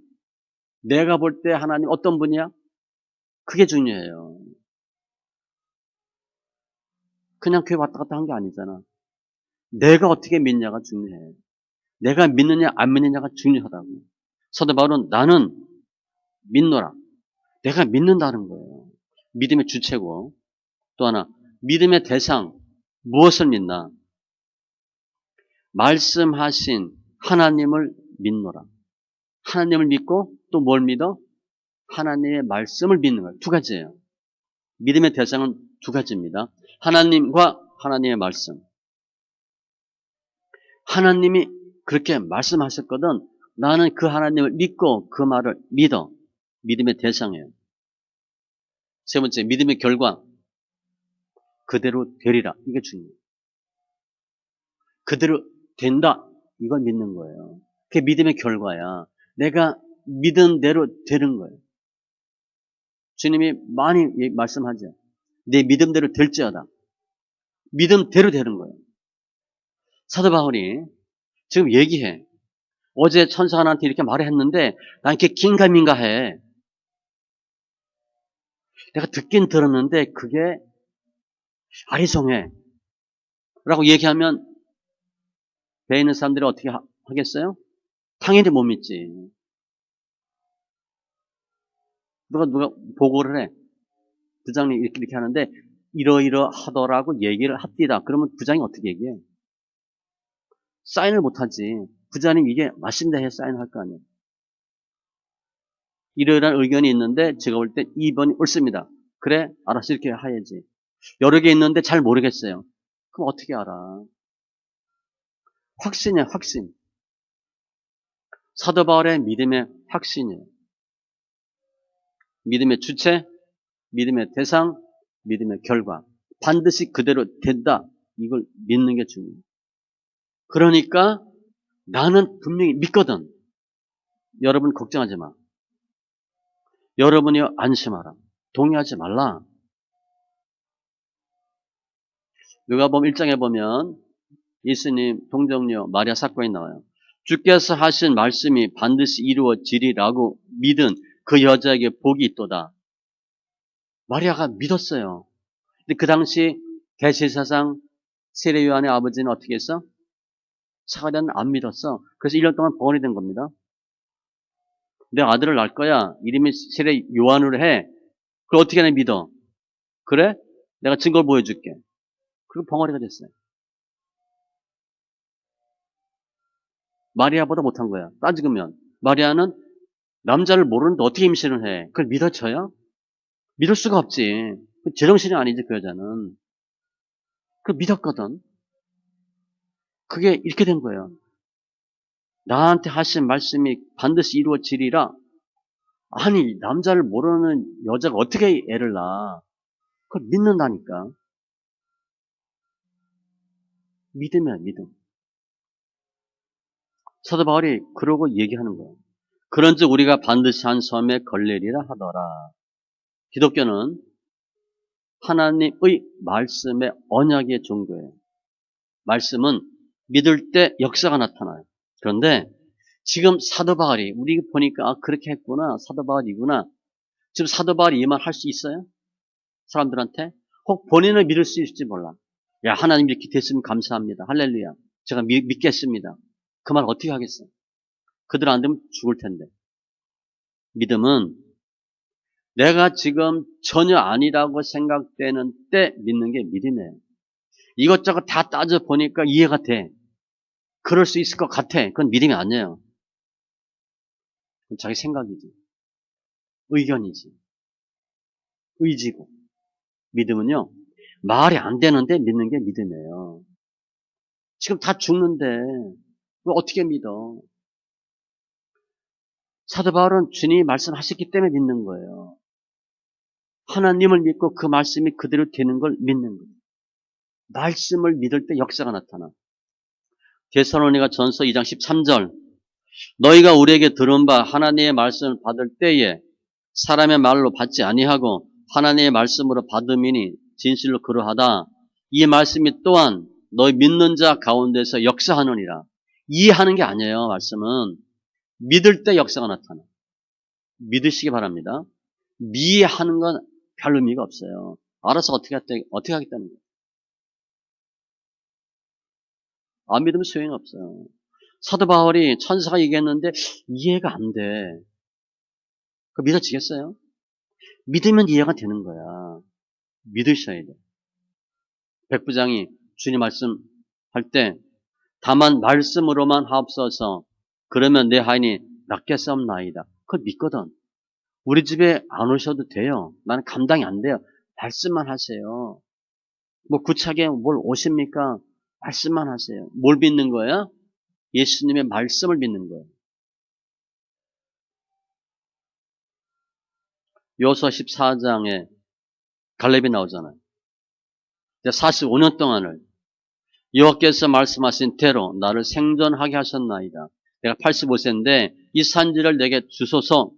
내가 볼 때 하나님 어떤 분이야? 그게 중요해요. 그냥 교회 왔다 갔다 한 게 아니잖아. 내가 어떻게 믿냐가 중요해. 내가 믿느냐 안 믿느냐가 중요하다고. 사도 바울은 나는 믿노라. 내가 믿는다는 거예요. 믿음의 주체고. 또 하나, 믿음의 대상. 무엇을 믿나? 말씀하신 하나님을 믿노라. 하나님을 믿고 또 뭘 믿어? 하나님의 말씀을 믿는 거예요. 두 가지예요. 믿음의 대상은 두 가지입니다. 하나님과 하나님의 말씀. 하나님이 그렇게 말씀하셨거든 나는 그 하나님을 믿고 그 말을 믿어. 믿음의 대상이에요. 세 번째, 믿음의 결과. 그대로 되리라. 이게 중요해요. 그대로 된다. 이걸 믿는 거예요. 그게 믿음의 결과야. 내가 믿은 대로 되는 거예요. 주님이 많이 말씀하죠. 내 믿음대로 될지어다. 믿음대로 되는 거예요. 사도 바울이 지금 얘기해. 어제 천사가 나한테 이렇게 말했는데 난 이렇게 긴가민가해. 내가 듣긴 들었는데 그게 아리송해. 라고 얘기하면 배에 있는 사람들이 어떻게 하겠어요? 당연히 못 믿지. 누가 보고를 해. 부장님 이렇게 하는데 이러하더라고 얘기를 합디다. 그러면 부장이 어떻게 얘기해? 사인을 못하지. 부장님 이게 맞습니다 해 사인할 거 아니에요. 이러이러한 의견이 있는데 제가 볼 때 2번이 옳습니다. 그래 알았어 이렇게 해야지. 여러 개 있는데 잘 모르겠어요. 그럼 어떻게 알아? 확신이야 확신. 사도 바울의 믿음의 확신이에요. 믿음의 주체, 믿음의 대상, 믿음의 결과. 반드시 그대로 된다. 이걸 믿는 게 중요해요. 그러니까 나는 분명히 믿거든. 여러분 걱정하지 마. 여러분이 안심하라. 동의하지 말라. 누가복음 1장에 보면 예수님 동정녀 마리아 사건이 나와요. 주께서 하신 말씀이 반드시 이루어지리라고 믿은 그 여자에게 복이 있도다. 마리아가 믿었어요. 근데 그 당시 대제사장 세례 요한의 아버지는 어떻게 했어? 사가랴는 안 믿었어. 그래서 1년 동안 벙어리 된 겁니다. 내 아들을 낳을 거야. 이름이 세례 요한으로 해. 그걸 어떻게 하나 믿어? 그래? 내가 증거를 보여줄게. 그리고 벙어리가 됐어요. 마리아보다 못한 거야. 따지면 마리아는 남자를 모르는데 어떻게 임신을 해? 그걸 믿어쳐요? 믿을 수가 없지. 제정신이 아니지 그 여자는. 그걸 믿었거든. 그게 이렇게 된 거예요. 나한테 하신 말씀이 반드시 이루어지리라. 아니 남자를 모르는 여자가 어떻게 애를 낳아? 그걸 믿는다니까. 믿음이야 믿음. 사도 바울이 그러고 얘기하는 거예요. 그런즉 우리가 반드시 한 섬에 걸리리라 하더라. 기독교는 하나님의 말씀의 언약의 종교예요. 말씀은 믿을 때 역사가 나타나요. 그런데 지금 사도 바울이 우리 보니까 아, 그렇게 했구나. 사도 바울이구나. 지금 사도 바울이 이 말 할 수 있어요? 사람들한테? 혹 본인을 믿을 수 있을지 몰라. 야 하나님 이렇게 됐으면 감사합니다. 할렐루야. 제가 믿겠습니다. 그 말 어떻게 하겠어요? 그들 안 되면 죽을 텐데. 믿음은 내가 지금 전혀 아니라고 생각되는 때 믿는 게 믿음이에요. 이것저것 다 따져보니까 이해가 돼. 그럴 수 있을 것 같아. 그건 믿음이 아니에요. 그건 자기 생각이지. 의견이지. 의지고. 믿음은요. 말이 안 되는데 믿는 게 믿음이에요. 지금 다 죽는데 왜 어떻게 믿어? 사도 바울은 주님이 말씀하셨기 때문에 믿는 거예요. 하나님을 믿고 그 말씀이 그대로 되는 걸 믿는 거예요. 말씀을 믿을 때 역사가 나타나. 데살로니가 전서 2장 13절 너희가 우리에게 들은 바 하나님의 말씀을 받을 때에 사람의 말로 받지 아니하고 하나님의 말씀으로 받음이니 진실로 그러하다. 이 말씀이 또한 너희 믿는 자 가운데서 역사하느니라. 이해하는 게 아니에요. 말씀은 믿을 때 역사가 나타나. 믿으시기 바랍니다. 미해하는 건 별 의미가 없어요. 알아서 어떻게 하겠다는 거예요. 안 믿으면 소용이 없어요. 사도 바울이 천사가 얘기했는데 이해가 안 돼. 그 믿어지겠어요? 믿으면 이해가 되는 거야. 믿으셔야 돼. 백부장이 주님 말씀 할 때 다만 말씀으로만 하옵소서 그러면 내 하인이 낫겠사옵나이다. 그걸 믿거든. 우리 집에 안 오셔도 돼요. 나는 감당이 안 돼요. 말씀만 하세요. 뭐 구차게 뭘 오십니까? 말씀만 하세요. 뭘 믿는 거야? 예수님의 말씀을 믿는 거예요. 요수아 14장에 갈렙이 나오잖아요. 45년 동안을 여호와께서 말씀하신 대로 나를 생존하게 하셨나이다. 내가 85세인데 이 산지를 내게 주소서.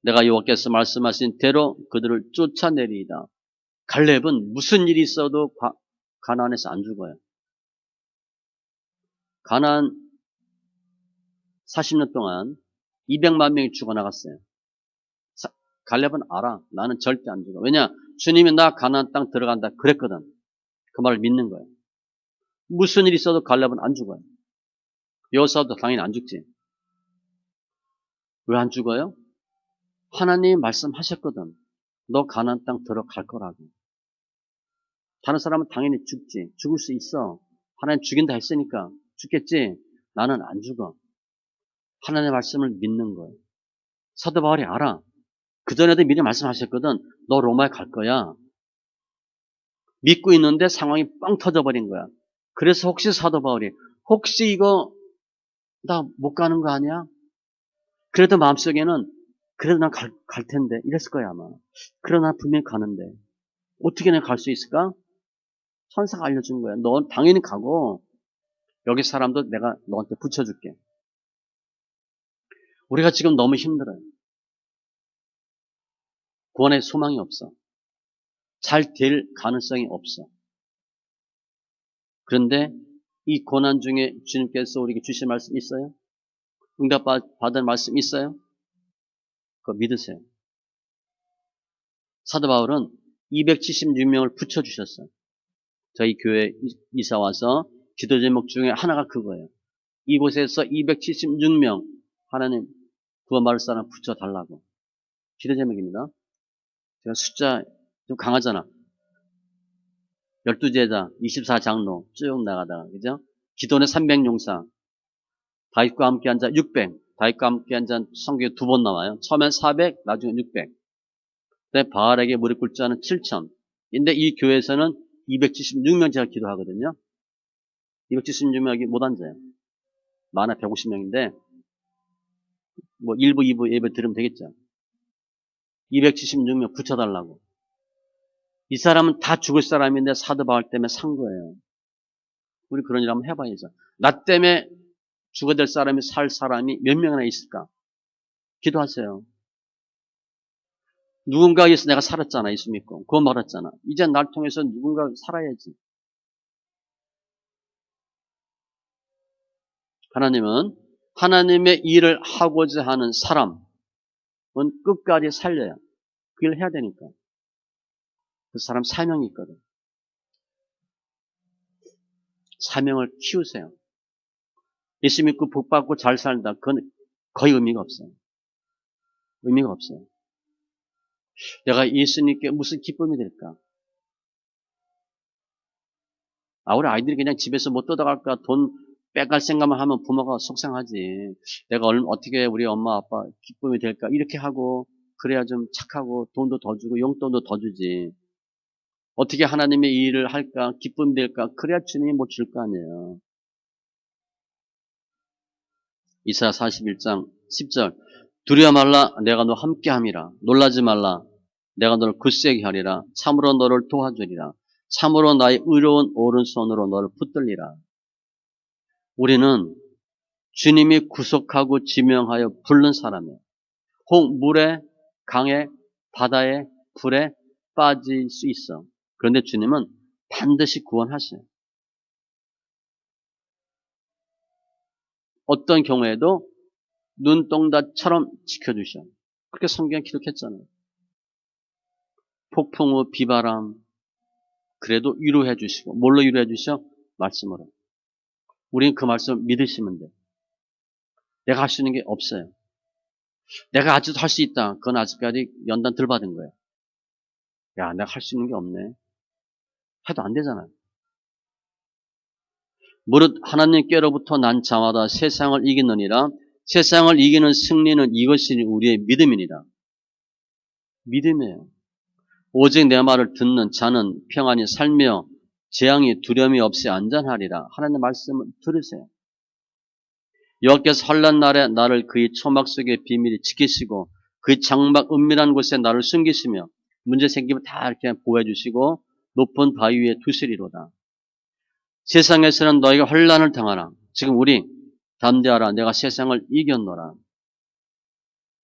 내가 여호와께서 말씀하신 대로 그들을 쫓아내리이다. 갈렙은 무슨 일이 있어도 가나안에서 안 죽어요. 가나안 40년 동안 200만 명이 죽어나갔어요. 갈렙은 알아. 나는 절대 안 죽어. 왜냐? 주님이 나 가나안 땅 들어간다 그랬거든. 그 말을 믿는 거예요. 무슨 일이 있어도 갈렙은 안 죽어요. 여호수아도 당연히 안 죽지. 왜 안 죽어요? 하나님이 말씀하셨거든. 너 가나안 땅 들어갈 거라고. 다른 사람은 당연히 죽지. 죽을 수 있어. 하나님 죽인다 했으니까 죽겠지. 나는 안 죽어. 하나님의 말씀을 믿는 거예요. 사도 바울이 알아. 그전에도 미리 말씀하셨거든. 너 로마에 갈 거야. 믿고 있는데 상황이 뻥 터져버린 거야. 그래서 혹시 사도 바울이 혹시 이거 나 못 가는 거 아니야? 그래도 마음속에는 그래도 난 갈 텐데 이랬을 거야 아마. 그러나 난 분명히 가는데 어떻게 내가 갈 수 있을까? 천사가 알려준 거야. 너 당연히 가고 여기 사람도 내가 너한테 붙여줄게. 우리가 지금 너무 힘들어요. 구원의 소망이 없어. 잘 될 가능성이 없어. 그런데 이 고난 중에 주님께서 우리에게 주신 말씀 있어요? 응답받은 말씀 있어요? 그거 믿으세요. 사도 바울은 276명을 붙여주셨어요. 저희 교회 이사 와서 기도 제목 중에 하나가 그거예요. 이곳에서 276명 하나님 구원받을 사람 붙여달라고. 기도 제목입니다. 제가 숫자 좀 강하잖아. 12제자, 24장로 쭉 나가다가 그죠? 기도는 300용사, 다윗과 함께 한 자 600, 다윗과 함께 한 자 성경에 2번 나와요. 처음엔 400, 나중에 600. 그다음에 바알에게 무릎 꿇지 않은 7천. 근데 이 교회에서는 276명 제가 기도하거든요. 276명이 못 앉아요. 많아 150명인데 뭐 1부, 2부 예배 들으면 되겠죠. 276명 붙여달라고. 이 사람은 다 죽을 사람인데 사도 바울 때문에 산 거예요. 우리 그런 일 한번 해봐야죠. 나 때문에 죽어야 될 사람이 살 사람이 몇 명이나 있을까? 기도하세요. 누군가에 의해서 내가 살았잖아. 예수 믿고. 구원 받았잖아. 이제 날 통해서 누군가 살아야지. 하나님은 하나님의 일을 하고자 하는 사람은 끝까지 살려야. 그 일을 해야 되니까. 그 사람 사명이 있거든. 사명을 키우세요. 예수 믿고 복 받고 잘 살다. 그건 거의 의미가 없어요. 의미가 없어요. 내가 예수님께 무슨 기쁨이 될까? 우리 아이들이 그냥 집에서 못 뜯어갈까? 돈 빼갈 생각만 하면 부모가 속상하지. 내가 어떻게 우리 엄마 아빠 기쁨이 될까? 이렇게 하고 그래야 좀 착하고 돈도 더 주고 용돈도 더 주지. 어떻게 하나님의 일을 할까? 기쁨이 될까? 그래야 주님이 뭐 줄 거 아니에요. 이사야 41장 10절 두려워 말라 내가 너 함께함이라 놀라지 말라 내가 너를 굳세게 하리라 참으로 너를 도와주리라 참으로 나의 의로운 오른손으로 너를 붙들리라. 우리는 주님이 구속하고 지명하여 부른 사람이에요. 혹 물에, 강에, 바다에, 불에 빠질 수 있어. 그런데 주님은 반드시 구원하셔요. 어떤 경우에도 눈동자처럼 지켜주셔요. 그렇게 성경에 기록했잖아요. 폭풍 후 비바람, 그래도 위로해 주시고. 뭘로 위로해 주셔? 말씀으로. 우리는 그 말씀을 믿으시면 돼요. 내가 할 수 있는 게 없어요. 내가 아직도 할 수 있다. 그건 아직까지 연단 덜 받은 거예요. 야, 내가 할 수 있는 게 없네. 해도 안 되잖아요. 무릇 하나님께로부터 난 자마다 세상을 이기느니라. 세상을 이기는 승리는 이것이 우리의 믿음이니라. 믿음이에요. 오직 내 말을 듣는 자는 평안히 살며 재앙이 두려움이 없이 안전하리라. 하나님의 말씀을 들으세요. 여호와께서 환난 날에 나를 그의 초막 속에 비밀히 지키시고 그의 장막 은밀한 곳에 나를 숨기시며 문제 생기면 다 이렇게 보호해 주시고 높은 바위 위에 두시리로다. 세상에서는 너희가 환난을 당하라. 지금 우리 담대하라. 내가 세상을 이겼노라.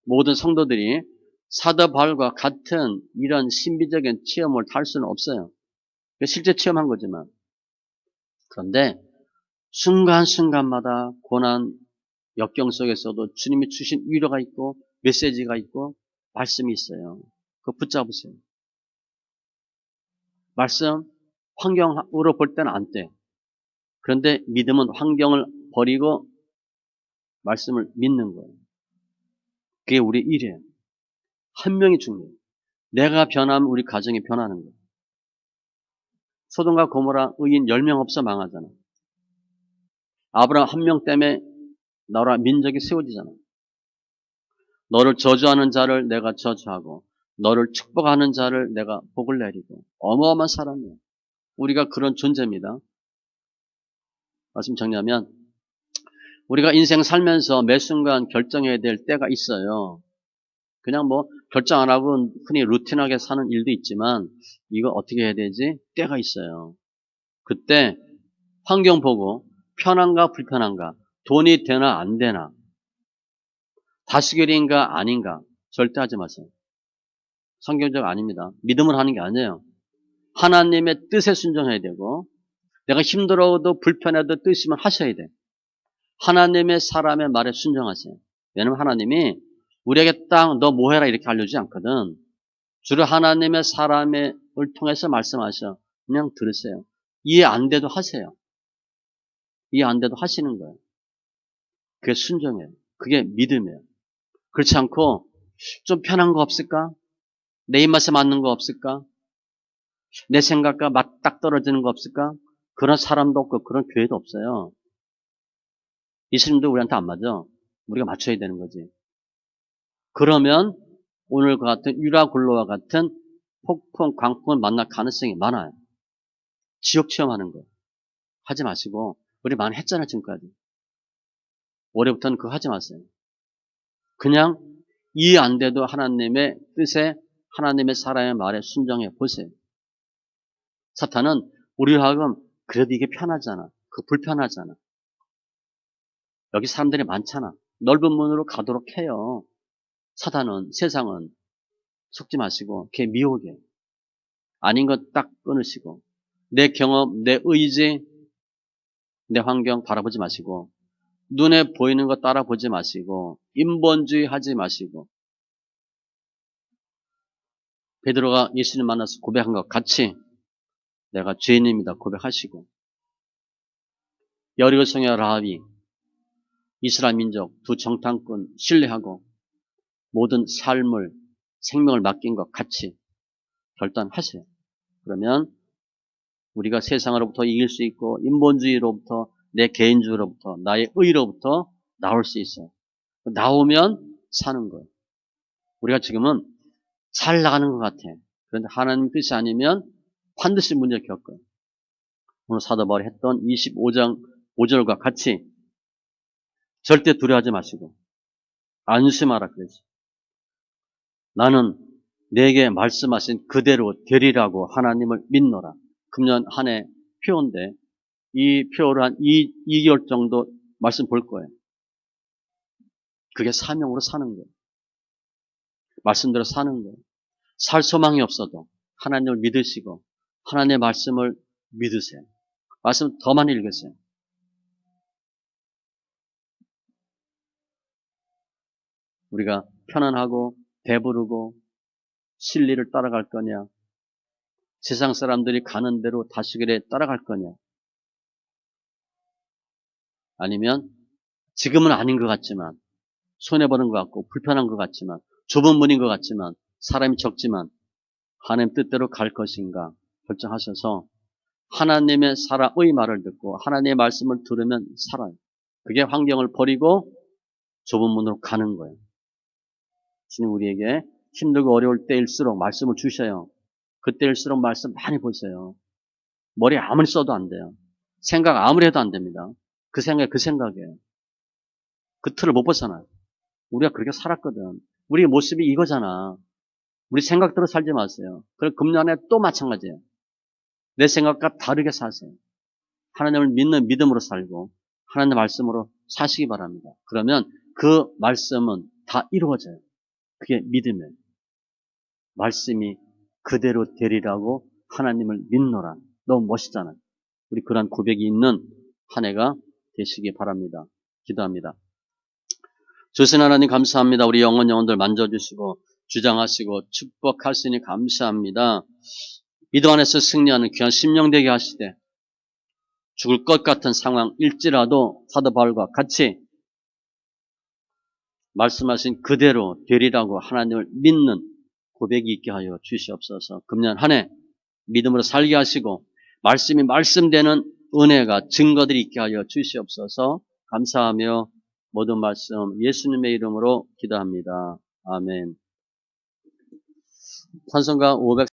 모든 성도들이 사도 바울과 같은 이런 신비적인 체험을 할 수는 없어요. 실제 체험한 거지만. 그런데 순간순간마다 고난, 역경 속에서도 주님이 주신 위로가 있고 메시지가 있고 말씀이 있어요. 그거 붙잡으세요. 말씀 환경으로 볼 때는 안 돼. 그런데 믿음은 환경을 버리고 말씀을 믿는 거예요. 그게 우리 일이에요. 한 명이 중요해요. 내가 변하면 우리 가정이 변하는 거예요. 소돔과 고모라 의인 10명 없어 망하잖아. 아브라함 한 명 때문에 나라 민족이 세워지잖아. 너를 저주하는 자를 내가 저주하고 너를 축복하는 자를 내가 복을 내리고. 어마어마한 사람이에요. 우리가 그런 존재입니다. 말씀 정리하면 우리가 인생 살면서 매 순간 결정해야 될 때가 있어요. 그냥 뭐 결정 안 하고 흔히 루틴하게 사는 일도 있지만 이거 어떻게 해야 되지? 때가 있어요. 그때 환경 보고 편한가 불편한가, 돈이 되나 안 되나, 다스결인가 아닌가 절대 하지 마세요. 성경적 아닙니다. 믿음을 하는 게 아니에요. 하나님의 뜻에 순종해야 되고 내가 힘들어도 불편해도 뜻이면 하셔야 돼. 하나님의 사람의 말에 순종하세요. 왜냐하면 하나님이 우리에게 딱 너 뭐 해라 이렇게 알려주지 않거든. 주로 하나님의 사람을 통해서 말씀하셔. 그냥 들으세요. 이해 안 돼도 하세요. 이해 안 돼도 하시는 거예요. 그게 순종이에요. 그게 믿음이에요. 그렇지 않고 좀 편한 거 없을까? 내 입맛에 맞는 거 없을까? 내 생각과 맞딱 떨어지는 거 없을까? 그런 사람도 없고 그런 교회도 없어요. 예수님도 우리한테 안 맞아. 우리가 맞춰야 되는 거지. 그러면 오늘과 같은 유라굴로와 같은 폭풍, 광풍을 만날 가능성이 많아요. 지옥 체험하는 거 하지 마시고 우리 많이 했잖아요 지금까지. 올해부터는 그거 하지 마세요. 그냥 이해 안 돼도 하나님의 뜻에 하나님의 사람의 말에 순종해 보세요. 사탄은 우리로 하여금 그래도 이게 편하잖아. 그 불편하잖아. 여기 사람들이 많잖아. 넓은 문으로 가도록 해요. 사탄은 세상은 속지 마시고 걔 미혹이에요. 아닌 것 딱 끊으시고 내 경험, 내 의지, 내 환경 바라보지 마시고 눈에 보이는 거 따라 보지 마시고 인본주의 하지 마시고 베드로가 예수님 만나서 고백한 것 같이 내가 죄인입니다 고백하시고 여리고 성의 라합이 이스라엘 민족 두 정탐꾼 신뢰하고 모든 삶을 생명을 맡긴 것 같이 결단하세요. 그러면 우리가 세상으로부터 이길 수 있고 인본주의로부터 내 개인주의로부터 나의 의로부터 나올 수 있어요. 나오면 사는 거예요. 우리가 지금은 잘 나가는 것 같아. 그런데 하나님 뜻이 아니면 반드시 문제 겪어요. 오늘 사도 바울이 했던 25장 5절과 같이 절대 두려워하지 마시고 안심하라 그랬어요. 나는 내게 말씀하신 그대로 되리라고 하나님을 믿노라. 금년 한 해 표인데 이 표를 한 2개월 정도 말씀 볼 거예요. 그게 사명으로 사는 거예요. 말씀대로 사는 거예요. 살 소망이 없어도 하나님을 믿으시고 하나님의 말씀을 믿으세요. 말씀 더 많이 읽으세요. 우리가 편안하고 배부르고 진리를 따라갈 거냐, 세상 사람들이 가는 대로 다시그에 따라갈 거냐, 아니면 지금은 아닌 것 같지만 손해보는 것 같고 불편한 것 같지만 좁은 문인 것 같지만 사람이 적지만 하나님 뜻대로 갈 것인가 결정하셔서 하나님의 사람의 말을 듣고 하나님의 말씀을 들으면 살아요. 그게 환경을 버리고 좁은 문으로 가는 거예요. 주님 우리에게 힘들고 어려울 때일수록 말씀을 주셔요. 그때일수록 말씀 많이 보세요. 머리 아무리 써도 안 돼요. 생각 아무리 해도 안 됩니다. 그 생각이 그 생각이에요. 그 틀을 못 벗어나요. 우리가 그렇게 살았거든. 우리 모습이 이거잖아. 우리 생각대로 살지 마세요. 그럼 금년에 또 마찬가지예요. 내 생각과 다르게 사세요. 하나님을 믿는 믿음으로 살고 하나님의 말씀으로 사시기 바랍니다. 그러면 그 말씀은 다 이루어져요. 그게 믿음이에요. 말씀이 그대로 되리라고 하나님을 믿노라. 너무 멋있잖아요. 우리 그런 고백이 있는 한 해가 되시기 바랍니다. 기도합니다. 조신 하나님 감사합니다. 우리 영혼들 만져주시고 주장하시고 축복하시니 감사합니다. 믿음 안에서 승리하는 귀한 심령 되게 하시되 죽을 것 같은 상황일지라도 사도 바울과 같이 말씀하신 그대로 되리라고 하나님을 믿는 고백이 있게 하여 주시옵소서. 금년 한 해 믿음으로 살게 하시고 말씀이 말씀되는 은혜가 증거들이 있게 하여 주시옵소서. 감사하며 모든 말씀 예수님의 이름으로 기도합니다. 아멘. 찬송가 500